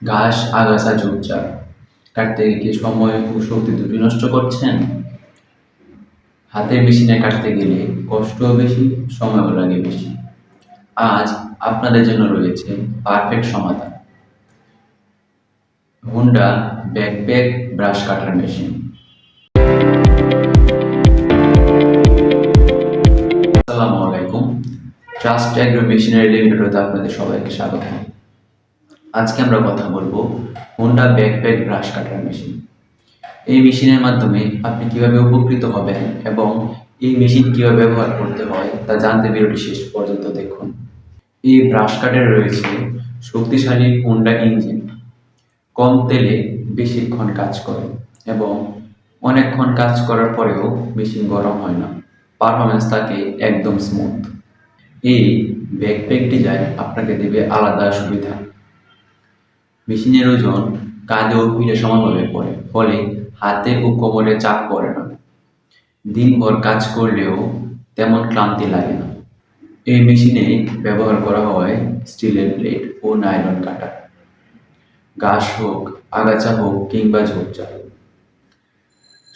ঘাস, আগাছা, ঝোপঝাড় কাটতে গিয়ে কি সময় ও শক্তি দুটোই নষ্ট করছেন? হাতের মেশিনে কাটতে গেলে কষ্টও বেশি, সময়ও লাগে বেশি। আজ আপনাদের জন্য রয়েছে পারফেক্ট সমাধান, হোন্ডা ব্যাকপ্যাক ব্রাশ কাটার মেশিন। আসসালামু আলাইকুম। ট্রাস্ট অ্যাগ্রো মেশিনারি লিমিটেডে আপনাদের সবাইকে স্বাগত। আজকে আমরা কথা বলবো হোন্ডা ব্যাকপ্যাক ব্রাশ কাটার মেশিন। এই মেশিনের মাধ্যমে আপনি কিভাবে উপকৃত হবেন এবং এই মেশিন কিভাবে ব্যবহার করতে হয় তা জানতে ভিডিওটি শেষ পর্যন্ত দেখুন। এই ব্রাশ কাটারে রয়েছে শক্তিশালী হোন্ডা ইঞ্জিন, কম তেলে বেশিক্ষণ কাজ করে এবং অনেকক্ষণ কাজ করার পরেও মেশিন গরম হয় না। পারফরমেন্স থাকে একদম স্মুথ। এই ব্যাকপ্যাক ডিজাইন আপনাকে দেবে আলাদা সুবিধা। মেশিনের ওজন কাঁধে ও পিঠে সমানভাবে পড়ে, ফলে হাতে ও কোমরে চাপ পড়ে না। দিনভর কাজ করলেও তেমন ক্লান্তি লাগে না। এই মেশিনে ব্যবহার করা হয় স্টিলের প্লেট ও নাইলন কাটা। ঘাস হোক, আগাছা হোক কিংবা ঝোপঝাড়,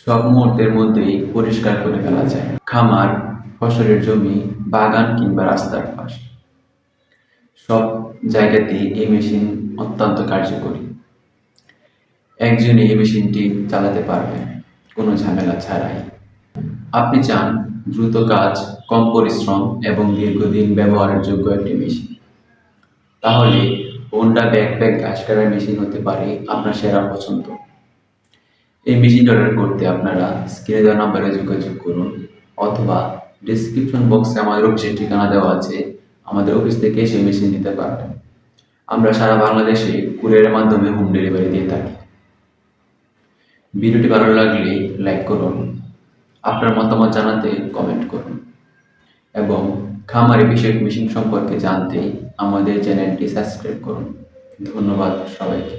সব মুহূর্তের মধ্যেই পরিষ্কার করে ফেলা যায়। খামার, ফসলের জমি, বাগান কিংবা রাস্তার পাশ, সব জায়গাতেই এই মেশিন অত্যন্ত কার্যকরী। একজনই এই মেশিনটি চালাতে পারবেন কোনো ঝামেলা ছাড়াই। আপনি চান দ্রুত কাজ, কম পরিশ্রম এবং দীর্ঘদিন ব্যবহারের যোগ্য একটি মেশিন, তাহলে হোন্ডা ব্যাকপ্যাক ঘাস কাটার মেশিন হতে পারে আপনার সেরা পছন্দ। এই মেশিনটি অর্ডার করতে আপনারা স্ক্রিনে দেওয়া নাম্বারে যোগাযোগ করুন অথবা ডিসক্রিপশন বক্সে আমাদের অফিসের ঠিকানা দেওয়া আছে, আমাদের অফিস থেকে সেই মেশিন নিতে পারবেন। আমরা সারা বাংলাদেশে কুরিয়ারের মাধ্যমে হোম ডেলিভারি দিয়ে থাকি। ভিডিওটি ভালো লাগলে লাইক করুন, আপনার মতামত জানাতে কমেন্ট করুন এবং খামারি বিষয়ক মেশিন সম্পর্কে জানতে আমাদের চ্যানেলটি সাবস্ক্রাইব করুন। ধন্যবাদ সবাইকে।